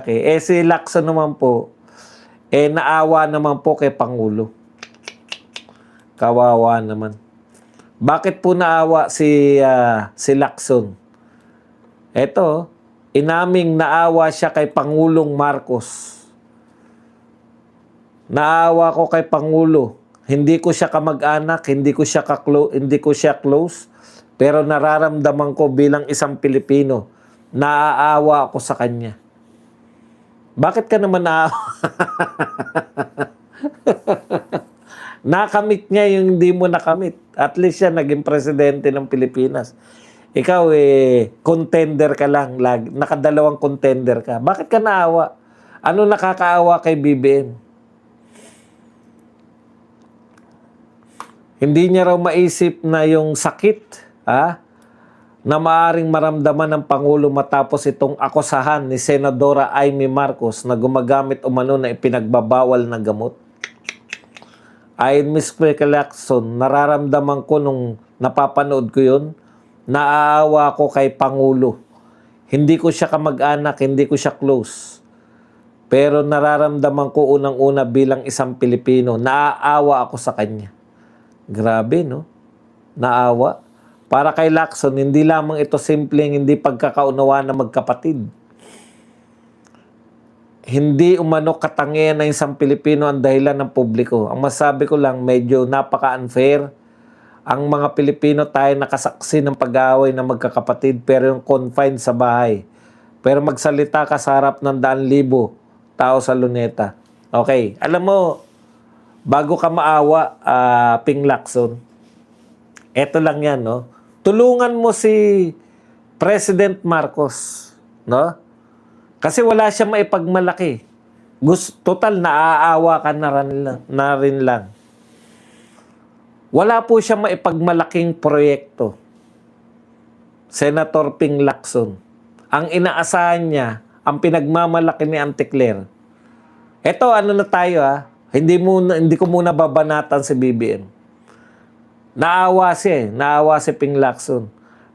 lalaki. Si Lacson naman po, naawa naman po kay Pangulo. Kawawa naman. Bakit po naawa si Lacson? Eto, inaming naawa siya kay Pangulong Marcos. Naawa ko kay Pangulo. Hindi ko siya kamag-anak, hindi ko siya close, pero nararamdaman ko bilang isang Pilipino, naaawa ako sa kanya. Bakit ka naman naawa? Nakamit niya yung hindi mo nakamit. At least siya naging presidente ng Pilipinas. Ikaw contender ka lang. Nakadalawang contender ka. Bakit ka naawa? Ano nakakaawa kay BBM? Hindi niya raw maisip na yung sakit, na maaring maramdaman ng Pangulo matapos itong akusahan ni Senadora Amy Marcos na gumagamit umano na ipinagbabawal na gamot. Ayon Ms. Lacson, nararamdaman ko nung napapanood ko yun, naaawa ko kay Pangulo. Hindi ko siya kamag-anak, hindi ko siya close. Pero nararamdaman ko unang-una bilang isang Pilipino, naaawa ako sa kanya. Grabe, no? Naawa. Para kay Lacson, hindi lamang ito simpleng hindi pagkakaunawa na magkapatid. Hindi umano katangian na isang Pilipino ang dahilan ng publiko. Ang masabi ko lang, medyo napaka-unfair. Ang mga Pilipino tayo nakasaksi ng pag-aaway na magkakapatid pero yung confined sa bahay. Pero magsalita ka sa harap ng 100,000 tao sa Luneta. Okay, alam mo, bago ka maawa, Ping Lacson, eto lang yan, no? Tulungan mo si President Marcos, no? Kasi wala siya maipagmalaki. Total, naaawa ka na rin lang. Wala po siya maipagmalaking proyekto. Senator Ping Lacson. Ang inaasahan niya, ang pinagmamalaki ni Auntie Claire. Eto, ano na tayo, Hindi ko muna babanatan si BBM. Naawa si Ping Lacson.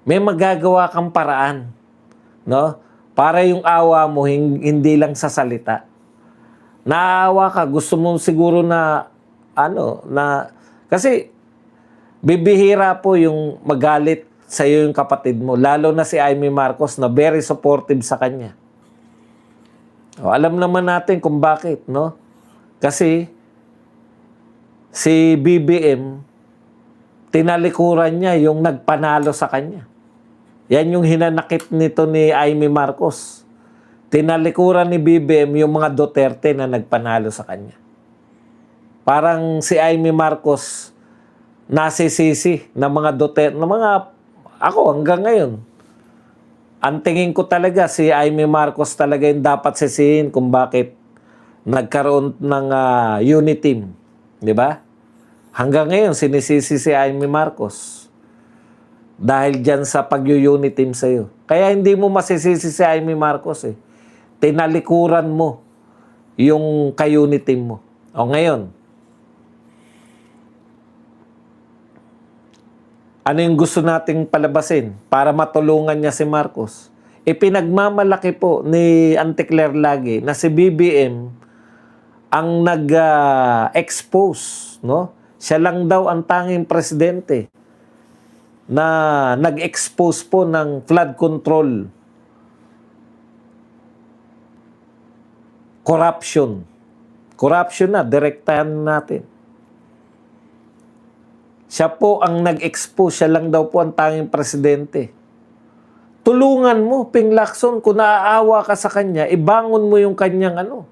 May magagawa kang paraan, no? Para yung awa mo hindi lang sa salita. Naawa ka, gusto mo siguro na kasi bibihira po yung magalit sa iyo yung kapatid mo, lalo na si Amy Marcos na very supportive sa kanya. Alam naman natin kung bakit, no? Kasi si BBM, tinalikuran niya yung nagpanalo sa kanya. Yan yung hinanakit nito ni Amy Marcos. Tinalikuran ni BBM yung mga Duterte na nagpanalo sa kanya. Parang si Amy Marcos nasisisi ng mga Duterte, ako hanggang ngayon. Ang tingin ko talaga si Amy Marcos talaga yung dapat sisihin kung bakit nagkaroon ng uniteam, di ba? Hanggang ngayon sinisisi si Amy Marcos dahil dyan sa pag-uniteam sa'yo. Kaya hindi mo masisisi si Amy Marcos Tinalikuran mo yung ka-uniteam mo. O ngayon, ano yung gusto nating palabasin para matulungan niya si Marcos? Ipinagmamalaki po ni Auntie Claire lagi na si BBM ang nag-expose, no? Siya lang daw ang tanging presidente na nag-expose po ng flood control, corruption. Corruption na, direktahan natin. Siya po ang nag-expose, siya lang daw po ang tanging presidente. Tulungan mo, Ping Lacson, kung naaawa ka sa kanya, ibangon mo yung kanyang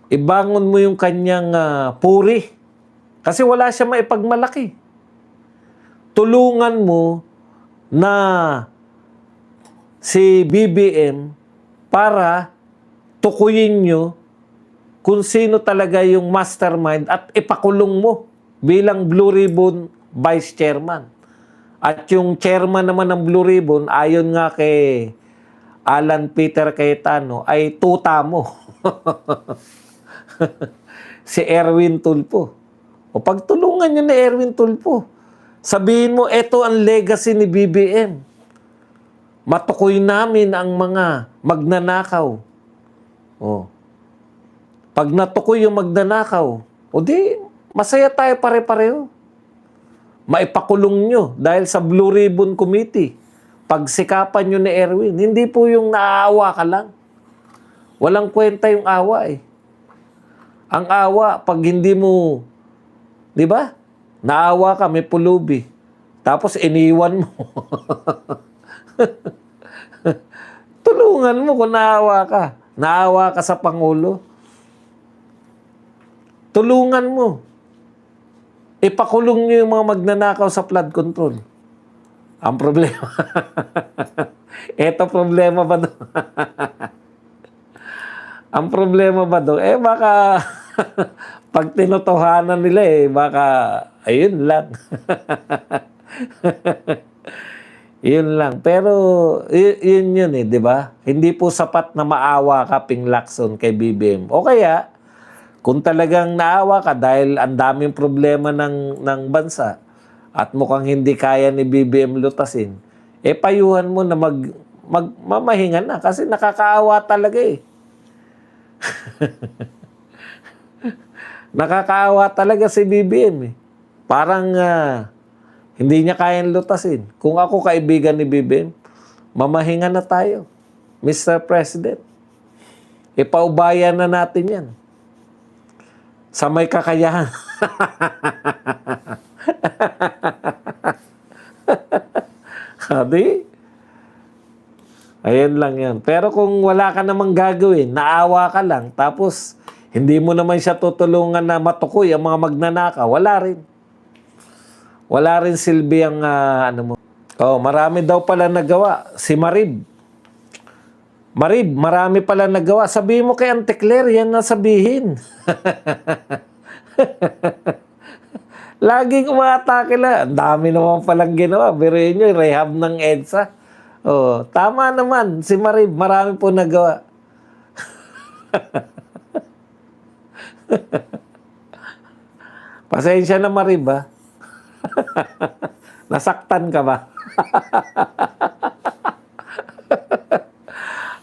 ibangon mo yung kanyang puri. Kasi wala siya maipagmalaki. Tulungan mo na si BBM para tukuyin nyo kung sino talaga yung mastermind at ipakulong mo bilang Blue Ribbon Vice Chairman. At yung chairman naman ng Blue Ribbon, ayon nga kay Alan Peter Cayetano, ay tuta mo. Si Erwin Tulfo. O pagtulungan nyo ni Erwin Tulfo. Sabihin mo, eto ang legacy ni BBM. Matukoy namin ang mga magnanakaw. Oh. Pag natukoy yung magnanakaw, o di, masaya tayo pare-pareho. Maipakulong nyo dahil sa Blue Ribbon Committee. Pagsikapan nyo ni Erwin, hindi po yung naaawa ka lang. Walang kwenta yung awa eh. Ang awa, pag hindi mo, di ba? Naawa ka, may pulubi. Tapos iniwan mo. Tulungan mo kung naawa ka. Naawa ka sa Pangulo. Tulungan mo. Ipakulong niyo yung mga magnanakaw sa flood control. Ang problema. Eto problema ba doon? Ang problema ba doon? Baka pag tinutuhanan nila baka ayun lang. Yun lang. Pero yun di ba? Hindi po sapat na maawa ka, Ping Lacson, kay BBM. O kaya, kung talagang naawa ka dahil ang daming problema ng bansa at mukhang hindi kaya ni BBM lutasin, payuhan mo na mamahinga na kasi nakakaawa talaga eh. Nakakaawa talaga si BBM eh. Parang hindi niya kayang lutasin. Kung ako kaibigan ni BBM, mamahinga na tayo, Mr. President. Ipaubayan na natin yan. Sa may kakayahan. Sabi? Ayan lang yan. Pero kung wala ka namang gagawin, naawa ka lang, tapos hindi mo naman siya tutulungan na matukoy ang mga magnanakaw, wala rin. Wala rin silbi ang ano mo. Oh, marami daw pala nagawa. Si Marib. Marib, marami pala nagawa. Sabihin mo kay Auntie Claire, yan na sabihin. Laging umatake lang. Ang dami naman palang ginawa. Biruin nyo, rehab ng EDSA. Oh, tama naman. Si Marib, marami po nagawa. Pasensya na Marib ha. Nasaktan ka ba?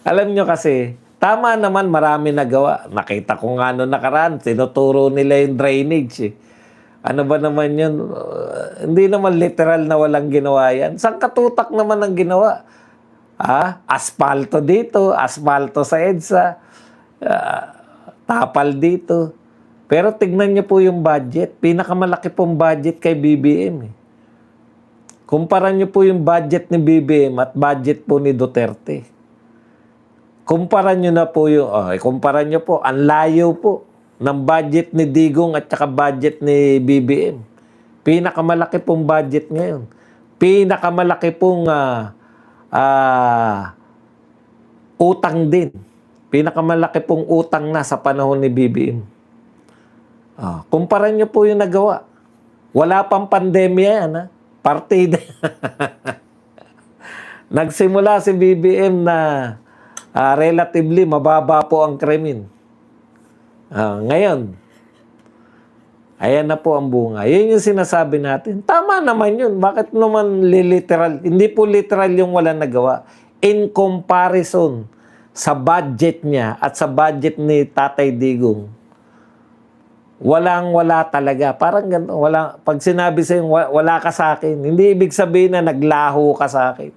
Alam nyo kasi, tama naman marami nagawa. Nakita ko nga noong nakaraan, tinuturo nila yung drainage eh. Ano ba naman yun? Hindi naman literal na walang ginawa yan. Sang katutak naman ang ginawa? Asfalto dito, asfalto sa EDSA, tapal dito. Pero tignan niyo po yung budget. Pinakamalaki pong budget kay BBM eh. Kumpara niyo po yung budget ni BBM at budget po ni Duterte. Kumpara nyo na po yung, kumpara nyo po, ang layo po ng budget ni Digong at saka budget ni BBM. Pinakamalaki pong budget ngayon. Pinakamalaki pong utang din. Pinakamalaki pong utang na sa panahon ni BBM. Kumpara nyo po yung nagawa. Wala pang pandemya yan, partida. Nagsimula si BBM na relatively mababa po ang krimen. Ngayon, ayan na po ang bunga. Yun yung sinasabi natin. Tama naman yun. Bakit naman literal? Hindi po literal yung wala nagawa. In comparison sa budget niya at sa budget ni Tatay Digong, walang-wala talaga. Parang ganito. Pag sinabi sa'yo, wala ka sa akin, hindi ibig sabihin na naglaho ka sa akin.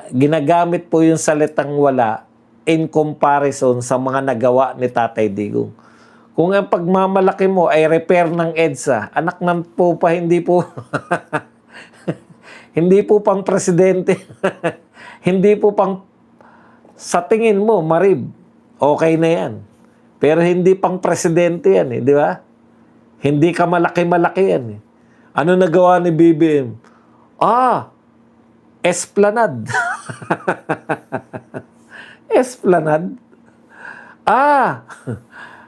Ginagamit po yung salitang wala in comparison sa mga nagawa ni Tatay Digong. Kung ang pagmamalaki mo ay repair ng EDSA, anak ng po pa, hindi po hindi po pang presidente. Hindi po pang sa tingin mo, Marib, okay na yan. Pero hindi pang presidente yan di ba? Hindi ka malaki-malaki yan Ano nagawa ni BBM? Esplanade. Esplanade?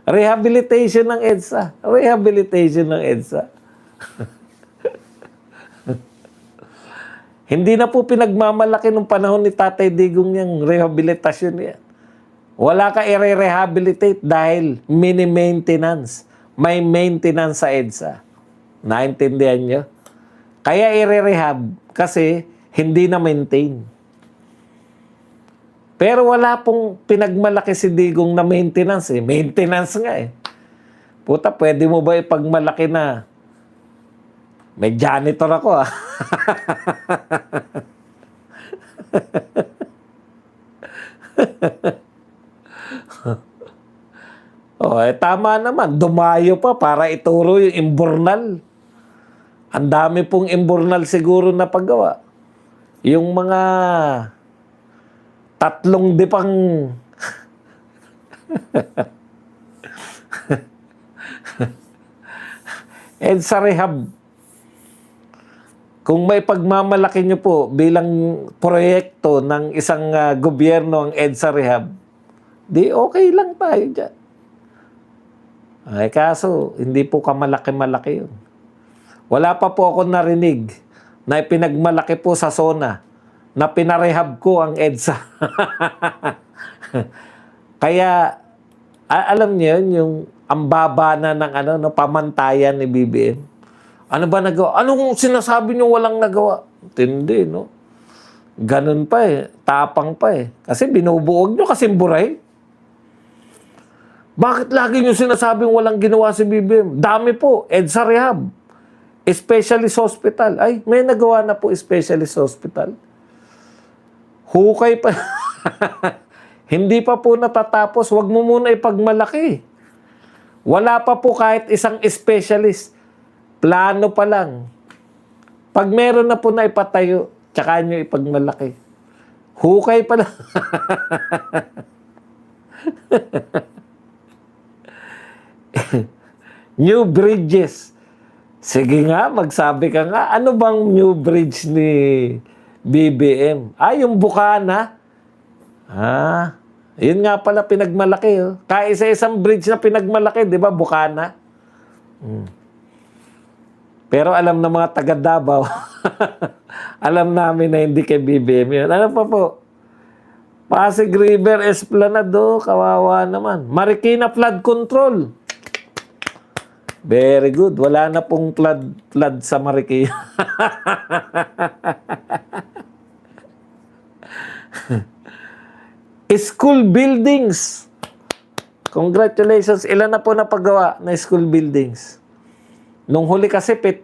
Rehabilitation ng EDSA. Rehabilitation ng EDSA. Hindi na po pinagmamalaki nung panahon ni Tatay Digong yung rehabilitasyon yan. Wala ka i-rehabilitate dahil mini-maintenance. May maintenance sa EDSA. Naintindihan nyo? Kaya i-rehab kasi hindi na maintain. Pero wala pong pinagmalaki si Digong na maintenance eh. Maintenance nga eh. Puta, pwede mo ba ipagmalaki na may janitor ako ah. Oh, tama naman. Dumayo pa para ituro yung imburnal. Ang dami pong imburnal siguro na paggawa. Yung mga 3 dipang EDSA rehab. Kung may pagmamalaki nyo po bilang proyekto ng isang gobyerno ang EDSA rehab, di okay lang tayo dyan. Ay, kaso, hindi po kamalaki-malaki yun. Wala pa po ako narinig na ipinagmalaki po sa SONA na pinarehab ko ang EDSA. Kaya, alam niyo yun, yung ang baba na ng no, pamantayan ni BBM. Ano ba nagawa? Anong sinasabi niyo walang nagawa? Hindi, no? Ganun pa eh. Tapang pa eh. Kasi binubuog niyo kasi buray. Bakit lagi niyo sinasabing walang ginawa si BBM? Dami po. EDSA rehab. Specialist hospital. Ay, may nagawa na po specialist hospital. Hukay pa. Hindi pa po natatapos. Huwag mo muna ipagmalaki. Wala pa po kahit isang specialist. Plano pa lang. Pag meron na po na ipatayo, tsaka nyo ipagmalaki. Hukay pa lang. New bridges. Sige nga, magsabi ka nga. Ano bang new bridge ni BBM? Yung Bukana. Yun nga pala pinagmalaki. Oh. Kaya isa-isang bridge na pinagmalaki, di ba, Bukana? Pero alam ng mga taga Davao, alam namin na hindi kay BBM yun. Ano pa po? Pasig River Esplanade, kawawa naman. Marikina flood control. Very good. Wala na pong flood sa Marikina. School buildings. Congratulations. Ilan na po napagawa na school buildings? Nung huli kasi, 7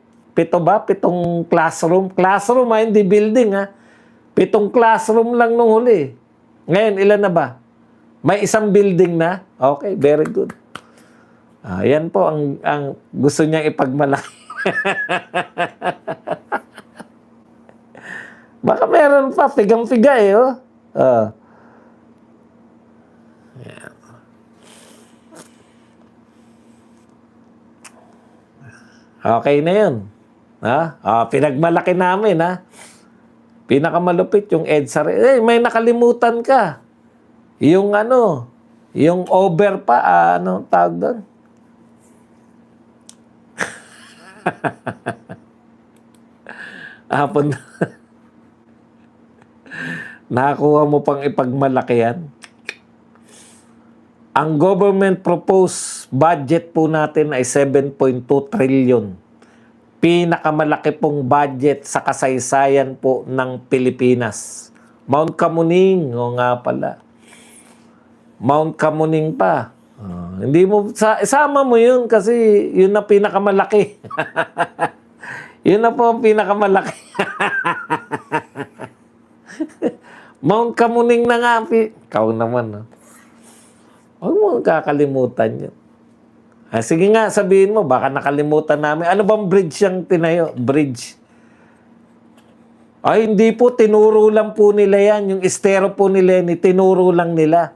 ba? 7 classroom. Classroom hindi building 7 classroom lang nung huli. Ngayon, ilan na ba? May isang building na? Okay, very good. Yan po ang gusto niyang ipagmalaki. Baka meron pa, pigang-piga oh. Yan. Okay na yun. Pinagmalaki namin Pinakamalupit yung EDSA. May nakalimutan ka. Yung yung over pa, tawag doon? Hapon. Nakakuha mo pang ipagmalaki yan. Ang government proposed budget po natin ay 7.2 trillion. Pinakamalaki pong budget sa kasaysayan po ng Pilipinas. Mount Kamuning, nga pala. Mount Kamuning pa. Hindi mo, isama mo yun kasi yun na pinakamalaki. Yun na po ang pinakamalaki. Mount Kamuning na nga. Ikaw naman. Huwag mo kakalimutan yun. Sige nga, sabihin mo, baka nakalimutan namin. Ano bang bridge yung tinayo? Bridge. Hindi po, tinuro lang po nila yan. Yung estero po ni Lenny, tinuro lang nila.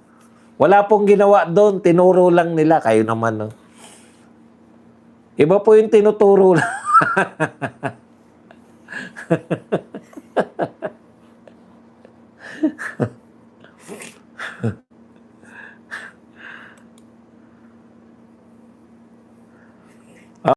Wala pong ginawa doon, tinuro lang nila. Kayo naman, Iba po yung tinuturo lang.